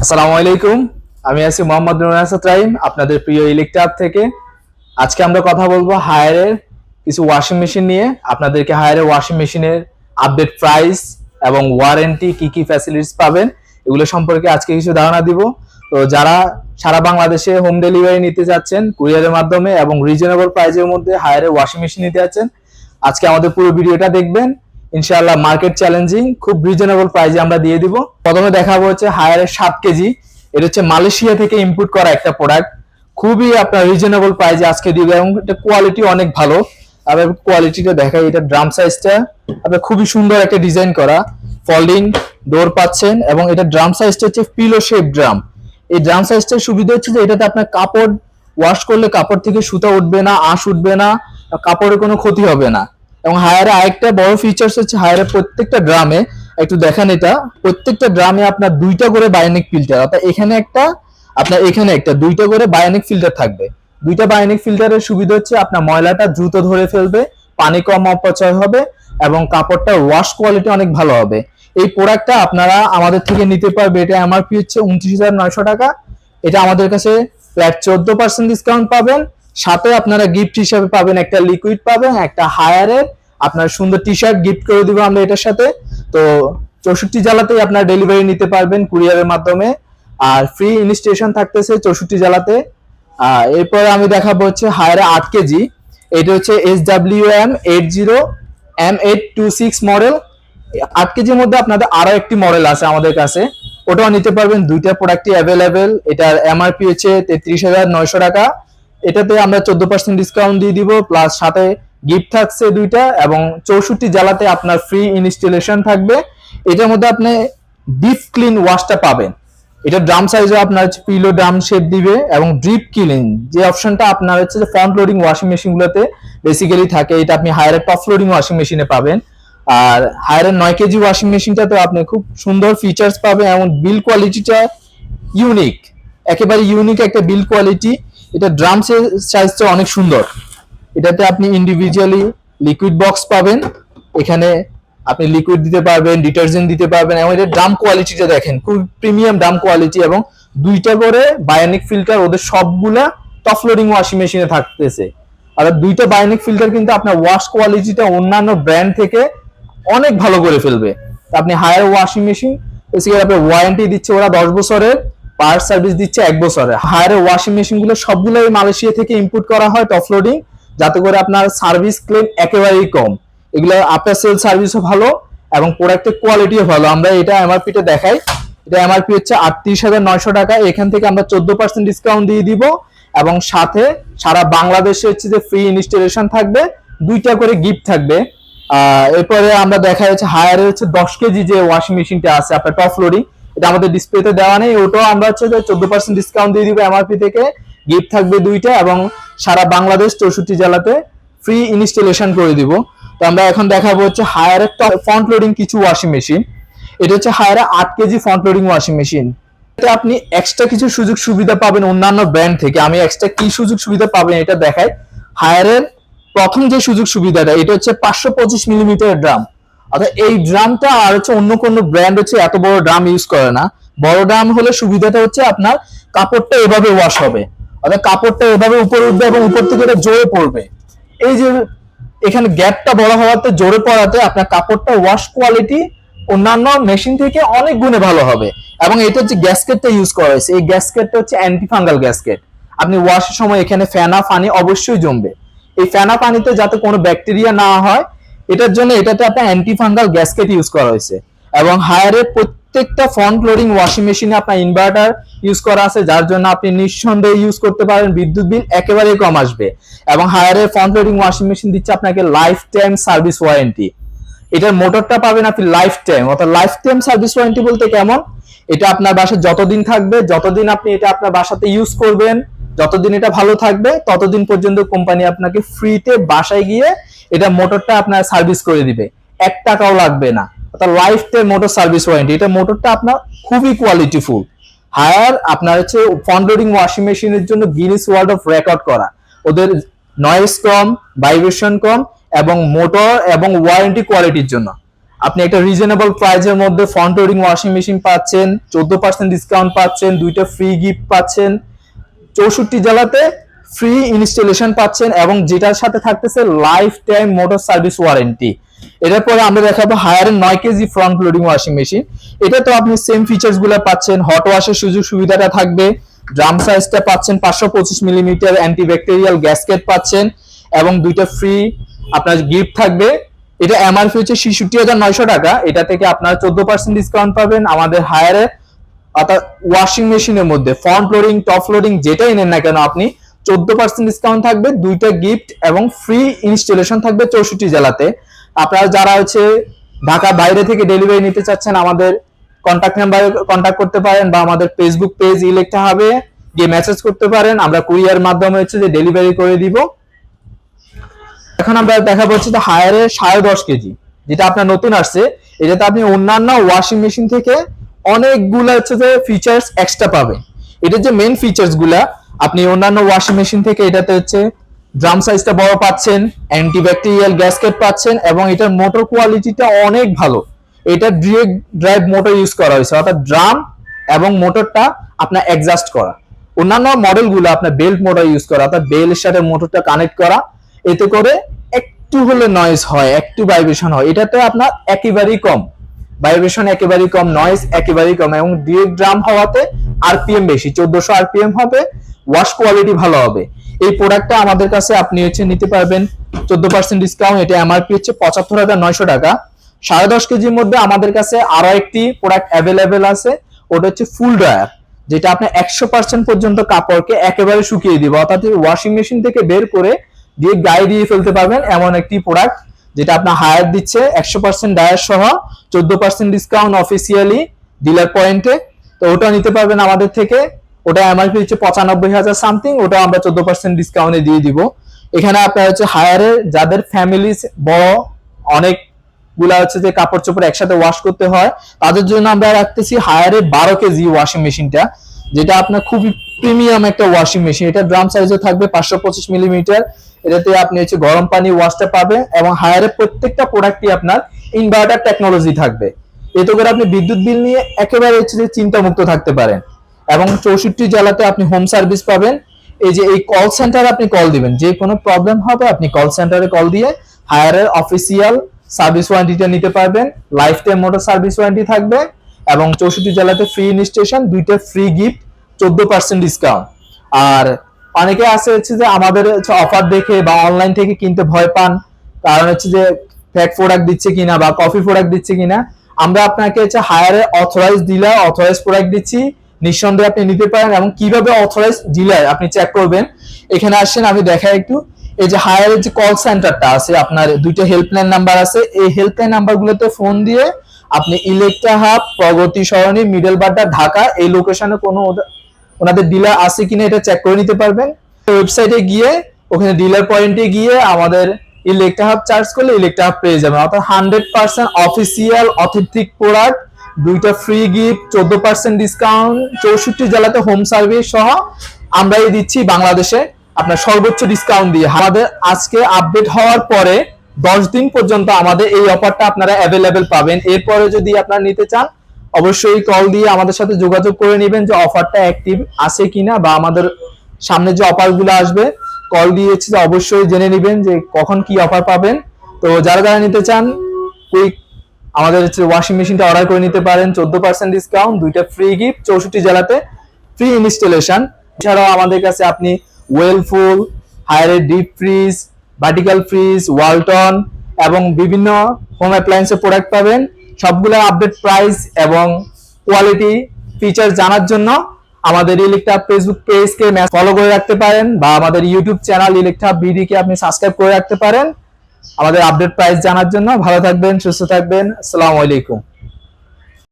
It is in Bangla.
আসসালামু আলাইকুম। আমি আছি মোহাম্মদ নুরুল হাসান রাহিম, আপনাদের প্রিয় ইলেকট্রাপ থেকে। আজকে আমরা কথা বলবো হায়ারের কিছু ওয়াশিং মেশিন নিয়ে। আপনাদেরকে হায়ারের ওয়াশিং মেশিনের আপডেট প্রাইস এবং ওয়ারেন্টি কি কি ফ্যাসিলিটিস পাবেন এগুলো সম্পর্কে আজকে কিছু ধারণা দিব। তো যারা সারা বাংলাদেশে হোম ডেলিভারি নিতে যাচ্ছেন কুরিয়ারের মাধ্যমে এবং রিজনেবল প্রাইসের মধ্যে হায়ারের ওয়াশিং মেশিন নিতে যাচ্ছেন, আজকে আমাদের পুরো ভিডিওটা দেখবেন। ইনশাআল্লাহ মার্কেট চ্যালেঞ্জিং, খুব রিজনেবল প্রাইসে আমরা দিয়ে দিব। প্রথমে দেখাবো হচ্ছে হায়ারের 7 কেজি। এটা হচ্ছে মালয়েশিয়া থেকে ইম্পোর্ট করা একটা প্রোডাক্ট, খুবই আপনার রিজনেবল প্রাইসে আজকে দিব এবং এটা কোয়ালিটি অনেক ভালো। আবার কোয়ালিটিটা দেখাই, এটা ড্রাম সাইজটা আপনার খুবই সুন্দর একটা ডিজাইন করা, ফোল্ডিং ডোর পাচ্ছেন এবং এটা ড্রাম সাইজটা হচ্ছে পিলো শেপ ড্রাম। এই ড্রাম সাইজটার সুবিধা হচ্ছে যে এটাতে আপনার কাপড় ওয়াশ করলে কাপড় থেকে সুতা উঠবে না, আঁশ উঠবে না, কাপড়ের কোনো ক্ষতি হবে না। এবং হায়ারে আরেকটা বড় ফিচার্স হচ্ছে হায়ারে প্রত্যেকটা ড্রামে, একটু দেখেন এটা, প্রত্যেকটা ড্রামে আপনার 2টা করে বায়োনিক ফিল্টার, অর্থাৎ এখানে একটা আপনার এখানে একটা 2টা করে বায়োনিক ফিল্টার থাকবে। 2টা বায়োনিক ফিল্টারের সুবিধা হচ্ছে আপনার ময়লাটা দ্রুত ধরে ফেলবে, পানি কম অপচয় হবে এবং কাপড়টা ওয়াশ কোয়ালিটি অনেক ভালো হবে। এই প্রোডাক্টটা আপনারা আমাদের থেকে নিতে পারবে। এটা এমআরপি হচ্ছে 29,900 টাকা। এটা আমাদের কাছে প্রায় 14% ডিসকাউন্ট পাবেন। সাথে আপনারা গিফট হিসেবে পাবেন একটা লিকুইড পাবেন, একটা হায়ারের আপনার সুন্দর টি শার্ট গিফট করে দিব আমরা এটার সাথে। তো 64 জেলাতেই আপনার ডেলিভারি নিতে পারবেন কুরিয়ারের মাধ্যমে, আর ফ্রি ইনস্টলেশন থাকতেছে 64 জেলাতে। এরপরে আমি দেখাবো হচ্ছে হায়ারে 8 কেজি। এটা হচ্ছে SWM80M826 মডেল। 8 কেজির মধ্যে আপনাদের আরো একটি মডেল আছে আমাদের কাছে, ওটাও নিতে পারবেন। 2টা প্রোডাক্টই অ্যাভেলেবেল। এটার এমআরপি হচ্ছে 33,900 টাকা। এটাতে আমরা 14% ডিসকাউন্ট দিয়ে দিব, প্লাস সাথে গিফট থাকছে 2টা এবং 64 জেলাতে আপনার ফ্রি ইনস্টলেশন থাকবে। এটার মধ্যে আপনি ডিপ ক্লিন ওয়াশটা পাবেন। এটা ড্রাম সাইজে আপনার হচ্ছে পিলো ড্রাম শেপ দিবে এবং ড্রিপ ক্লিন যে অপশনটা আপনার হচ্ছে যে ফ্রন্ট লোডিং ওয়াশিং মেশিন গুলোতে বেসিক্যালি থাকে, এটা আপনি হায়ারের টপ লোডিং ওয়াশিং মেশিনে পাবেন। আর হায়ারের 9 কেজি ওয়াশিং মেশিনটাতে আপনি খুব সুন্দর ফিচার্স পাবেন এবং বিল কোয়ালিটিটা ইউনিক, একেবারে ইউনিক একটা বিল কোয়ালিটি। এটা ড্রাম সাইজটা অনেক সুন্দর। এটাতে আপনি ইন্ডিভিজুয়ালি লিকুইড বক্স পাবেন, এখানে আপনি লিকুইড দিতে পারবেন, ডিটারজেন্ট দিতে পারবেন এবং এটার ড্রাম কোয়ালিটিটা দেখেন, খুব প্রিমিয়াম ড্রাম কোয়ালিটি এবং 2টা করে বায়োনিক ফিল্টার ওদের সবগুলা টপ লোডিং ওয়াশিং মেশিনে থাকতেছে। আর 2টা বায়োনিক ফিল্টার কিন্তু আপনার ওয়াশ কোয়ালিটিটা অন্যান্য ব্র্যান্ড থেকে অনেক ভালো করে ফেলবে। আপনি হায়ার ওয়াশিং মেশিন বেসিক্যালি আপনার ওয়ারেন্টি দিচ্ছে ওরা 10 বছরের, পার্ট সার্ভিস দিচ্ছে 1 বছরের। হায়ার ওয়াশিং মেশিন গুলো সবগুলোই মালয়েশিয়া থেকে ইম্পোর্ট করা হয় টপ লোডিং, যাতে করে আপনার সার্ভিস ক্লেম একেবারেই কম। এগুলো আফটার সেল সার্ভিসও ভালো এবং প্রোডাক্টের কোয়ালিটিও ভালো। আমরা এটা এমআরপিটা দেখাই, এটা এমআরপি হচ্ছে 38,900 টাকা। এখান থেকে আমরা 14% ডিসকাউন্ট দিয়ে দিব এবং সাথে সারা বাংলাদেশে হচ্ছে যে ফ্রি ইনস্টলেশন থাকবে, 2টা করে গিফট থাকবে। এরপরে আমরা দেখা যাচ্ছে হায়ারে হচ্ছে 10 কেজি যে ওয়াশিং মেশিনটা আছে আপনার টপ লোডিং, এটা আমাদের ডিসপ্লেতে দেওয়া নেই, ওটাও আমরা হচ্ছে 14% ডিসকাউন্ট দিয়ে দিব এমআরপি থেকে। গিফট থাকবে 2টা এবং সারা বাংলাদেশ 64 জেলাতে ফ্রি ইনস্টলেশন করে দিব। তো আমরা এখন দেখাবো হচ্ছে হায়ারের ফ্রন্ট লোডিং কিছু ওয়াশিং মেশিন। এটা হচ্ছে হায়ারে 8 KG front loading washing machine. এতে আপনি এক্সট্রা কিছু সুযোগ সুবিধা পাবেন অন্যান্য ব্র্যান্ড থেকে। আমি এক্সট্রা কি সুযোগ সুবিধা পাবেন এটা দেখাই। হায়ারের প্রথম যে সুযোগ সুবিধাটা, এটা হচ্ছে 525 মিলিমিটার ড্রাম। অর্থাৎ এই ড্রামটা আর হচ্ছে অন্য কোনো ব্র্যান্ড হচ্ছে এত বড় ড্রাম ইউজ করে না। বড় ড্রাম হলে সুবিধাটা হচ্ছে আপনার কাপড়টা এভাবে ওয়াশ হবে, অর্থাৎ কাপড়টা এভাবে উপরে উঠবে এবং উপর থেকে এটা জোরে পড়বে। এই যে এখানে গ্যাপটা বড় হওয়াতে, জোরে পড়াতে আপনার কাপড়টা ওয়াশ কোয়ালিটি অন্যান্য মেশিন থেকে অনেক গুণে ভালো হবে। এবং এটা হচ্ছে গ্যাসকেটটা ইউজ করা হয়েছে, এই গ্যাসকেটটা হচ্ছে অ্যান্টি ফাঙ্গাল গ্যাসকেট। আপনি ওয়াশের সময় এখানে ফেনা পানি অবশ্যই জমবে, এই ফেনা পানিতে যাতে কোনো ব্যাকটেরিয়া না হয় এটার জন্য এটাতে আপনার অ্যান্টি ফাঙ্গাল গ্যাসকেট ইউজ করা হয়েছে। এবং হায়ারের প্রত্যেকটা ফ্রন্ট লোডিং ওয়াশিং মেশিনে আপনার ইনভার্টার ইউজ করা আছে, যার জন্য আপনি নিঃসন্দেহে ইউজ করতে পারেন, বিদ্যুৎ বিল একেবারেই কম আসবে। এবং হায়ারের ফ্রন্ট লোডিং ওয়াশিং মেশিন দিচ্ছে আপনাকে লাইফ টাইম সার্ভিস ওয়ারেন্টি। এটার মোটরটা পাবেন আপনি লাইফ টাইম, অর্থাৎ লাইফ টাইম সার্ভিস ওয়ারেন্টি বলতে কেমন, এটা আপনার বাসায় যতদিন থাকবে, যতদিন আপনি এটা আপনার বাসাতে ইউজ করবেন, যতদিন এটা ভালো থাকবে ততদিন পর্যন্ত কোম্পানি আপনাকে ফ্রিতে বাসায় গিয়ে এটা মোটরটা আপনার সার্ভিস করে দিবে, 1 টাকাও লাগবে না। অর্থাৎ life time motor service warranty. এটা মোটরটা আপনার খুবই কোয়ালিটিফুল। হায়ার আপনার হচ্ছে ফ্রন্ট লোডিং ওয়াশিং মেশিনের জন্য গিনেস ওয়ার্ল্ড অফ রেকর্ড করা, ওদের নয়েজ কম, ভাইব্রেশন কম এবং মোটর এবং ওয়ারেন্টি কোয়ালিটির জন্য। আপনি একটা রিজনেবল প্রাইসের মধ্যে ফ্রন্ট লোডিং ওয়াশিং মেশিন পাচ্ছেন, 14% ডিসকাউন্ট পাচ্ছেন, 2টা ফ্রি গিফট পাচ্ছেন, 64 জেলাতে ফ্রি ইনস্টলেশন পাচ্ছেন এবং যেটার সাথে থাকতেছে life time motor service warranty. এটার পরে আমরা দেখাবো হায়ারের 9 KG front loading washing machine. এটা তো আপনি সেম ফিচার্স গুলো পাচ্ছেন, হট ওয়াশের সুযোগ সুবিধাটা থাকবে, ড্রাম সাইজটা পাচ্ছেন 525 মিলিমিটার, অ্যান্টিব্যাকটেরিয়াল গ্যাসকেট পাচ্ছেন এবং 2টা ফ্রি আপনার গিফট থাকবে। এটা এমআরপি হচ্ছে 66,900 টাকা, এটা থেকে আপনার 14% ডিসকাউন্ট পাবেন আমাদের হায়ারে। অর্থাৎ ওয়াশিং মেশিনের মধ্যে ফ্রন্ট লোডিং টপ লোডিং যেটাই নেন না কেন আপনি 14% ডিসকাউন্ট থাকবে, 2টা গিফট এবং ফ্রি ইনস্টলেশন থাকবে 64 জেলাতে। আপনারা যারা হচ্ছে ঢাকা বাইরে থেকে ডেলিভারি নিতে চাচ্ছেন আমাদের কন্ট্যাক্ট নাম্বারে কন্ট্যাক্ট করতে পারেন বা আমাদের ফেসবুক পেজ ইলেকট্রা হাবে গিয়ে মেসেজ করতে পারেন, আমরা কুরিয়ার মাধ্যমে হচ্ছে যে ডেলিভারি করে দিব। এখন আমরা দেখাবো হচ্ছে যে হায়ারের 10.5 কেজি যেটা আপনার নতুন আসছে। এটাতে আপনি অন্যান্য ওয়াশিং মেশিন থেকে অনেকগুলো হচ্ছে যে ফিচার্স এক্সট্রা পাবেন। এটার যে মেইন ফিচার্স গুলা আপনি অন্যান্য ওয়াশিং মেশিন থেকে এটাতে হচ্ছে ড্রাম সাইজটা বড় পাচ্ছেন, অ্যান্টিব্যাকটেরিয়াল গ্যাসকেট পাচ্ছেন এবং এটার মোটর কোয়ালিটিটা অনেক ভালো। এটা ডিরেক্ট ড্রাইভ মোটর ইউজ করা হয়েছে, অর্থাৎ ড্রাম এবং মোটরটা আপনার অ্যাডজাস্ট করা। অন্যান্য মডেলগুলো আপনার বেল্ট মোটর ইউজ করা, অর্থাৎ বেলের সাথে মোটরটা কানেক্ট করা, এতে করে একটু হলে নয়েজ হয়, একটু ভাইব্রেশন হয়। এটাতে আপনার একেবারেই কম ভাইব্রেশন, একেবারেই কম নয়েজ, একেবারেই কম এবং ডিরেক্ট ড্রাম হওয়াতে আরপিএম বেশি, 1400 আরপিএম হবে, ওয়াশ কোয়ালিটি ভালো হবে। এই প্রোডাক্টটা আমাদের কাছে আপনি হচ্ছে নিতে পারবেন 14% ডিসকাউন্ট। এটা এমআরপি হচ্ছে 75,900 টাকা। 10.5 কেজির মধ্যে আমাদের কাছে আরো একটি প্রোডাক্ট অ্যাভেলেবেল আছে, ওটা হচ্ছে ফুল ড্রায়ার, যেটা আপনার 100% পর্যন্ত কাপড়কে একেবারে শুকিয়ে দিবে, অর্থাৎ ওয়াশিং মেশিন থেকে বের করে দিয়ে গায়ে দিয়ে ফেলতে পারবেন এমন একটি প্রোডাক্ট, যেটা আপনার হায়ার দিচ্ছে 100% ডায়ার সহ 14% ডিসকাউন্ট অফিসিয়ালি ডিলার পয়েন্টে। তো ওটা নিতে পারবেন আমাদের থেকে, ওটা এমআরপি হচ্ছে 95,000 সামথিং, ওটা আমরা 14% ডিসকাউন্টে দিয়ে দিব। এখানে আপনার হচ্ছে হায়ারে যাদের ফ্যামিলি বড়, অনেকগুলা হচ্ছে যে কাপড় চোপড় একসাথে ওয়াশ করতে হয়, তাদের জন্য আমরা রাখতেছি হায়ারে 12 কেজি ওয়াশিং মেশিনটা, যেটা আপনার খুবই প্রিমিয়াম একটা ওয়াশিং মেশিন। এটা ড্রাম সাইজে থাকবে 525 মিলিমিটার, এটাতে আপনি হচ্ছে গরম পানি ওয়াশটা পাবেন এবং হায়ারের প্রত্যেকটা প্রোডাক্টই আপনার ইনভার্টার টেকনোলজি থাকবে। এতে করে আপনি বিদ্যুৎ বিল নিয়ে একেবারে হচ্ছে যে চিন্তামুক্ত থাকতে পারেন এবং 64 জেলাতে আপনি হোম সার্ভিস পাবেন। এই যে এই কল সেন্টারে আপনি কল দিবেন, যে কোনো প্রবলেম হবে আপনি কল সেন্টারে কল দিয়ে হায়ারের অফিসিয়াল সার্ভিস ওয়ারেন্টিটা নিতে পারবেন, life time motor service warranty থাকবে এবং 64 জেলাতে ফ্রি ইনস্টলেশন, 2টা ফ্রি গিফট, 14% ডিসকাউন্ট। আর অনেকে আছে হচ্ছে যে আমাদের অফার দেখে বা অনলাইন থেকে কিনতে ভয় পান, কারণ হচ্ছে যে ফেক প্রোডাক্ট দিচ্ছে কিনা বা কপি প্রোডাক্ট দিচ্ছে কিনা। আমরা আপনাকে হচ্ছে হায়ারে অথরাইজ ডিলার অথরাইজ প্রোডাক্ট দিচ্ছি, নিঃসন্দেহে আপনি নিতে পারেন। এবং কিভাবে অথরাইজ ডিলার আপনি চেক করবেন, এখানে আসেন আমি দেখাই একটু। এই যে হায়ারের যে কল সেন্টারটা আছে, আপনার 2টা হেল্পলাইন নাম্বার আছে, এই হেল্পলাইন নাম্বারগুলোতে ফোন দিয়ে আপনি ইলেকট্রা হাব, প্রগতি সরণি, মিডল বাড্ডা, ঢাকা এই লোকেশনে কোনো ওনাদের ডিলার আছে কিনা এটা চেক করে নিতে পারবেন। ওয়েবসাইটে গিয়ে ওখানে ডিলার পয়েন্টে গিয়ে আমাদের ইলেকট্রা হাব চার্জ করলে ইলেকট্রা হাব পেয়ে যাবেন, অর্থাৎ 100% অফিসিয়াল অথেন্টিক প্রোডাক্ট, 2টা ফ্রি গিফট, 14% ডিসকাউন্ট, 64 জেলাতে হোম সার্ভিস সহ আমরাই দিচ্ছি বাংলাদেশে আপনার সর্বোচ্চ ডিসকাউন্ট দিয়ে। আমাদের আজকে আপডেট হওয়ার পরে 10 দিন পর্যন্ত আমাদের এই অফারটা আপনারা অ্যাভেলেবেল পাবেন। এরপরে যদি আপনারা নিতে চান অবশ্যই কল দিয়ে আমাদের সাথে যোগাযোগ করে নেবেন যে অফারটা অ্যাক্টিভ আছে কিনা, বা আমাদের সামনে যে অফারগুলো আসবে কল দিয়ে অবশ্যই জেনে নেবেন যে কখন কি অফার পাবেন। তো যারা যারা নিতে চান কুইক আমাদের হচ্ছে ওয়াশিং মেশিনটা অর্ডার করে নিতে পারেন, 14% ডিসকাউন্ট, 2টা ফ্রি গিফট, 64 জেলাতে ফ্রি ইনস্টলেশন। এছাড়াও আমাদের কাছে আপনি ওয়েলফুল, হায়ারের deep fridge, vertical fridge, Walton এবং বিভিন্ন হোম অ্যাপ্লায়েন্সের প্রোডাক্ট পাবেন। সবগুলো আপডেট প্রাইস এবং কোয়ালিটি ফিচার জানার জন্য আমাদের ইলেকট্রা ফেসবুক পেজকে ফলো করে রাখতে পারেন বা আমাদের ইউটিউব চ্যানেল ইলেকট্রা বিডি কে আপনি সাবস্ক্রাইব করে রাখতে পারেন আমাদের আপডেট প্রাইস জানার জন্য। ভালো থাকবেন, সুস্থ থাকবেন, আসসালামু আলাইকুম।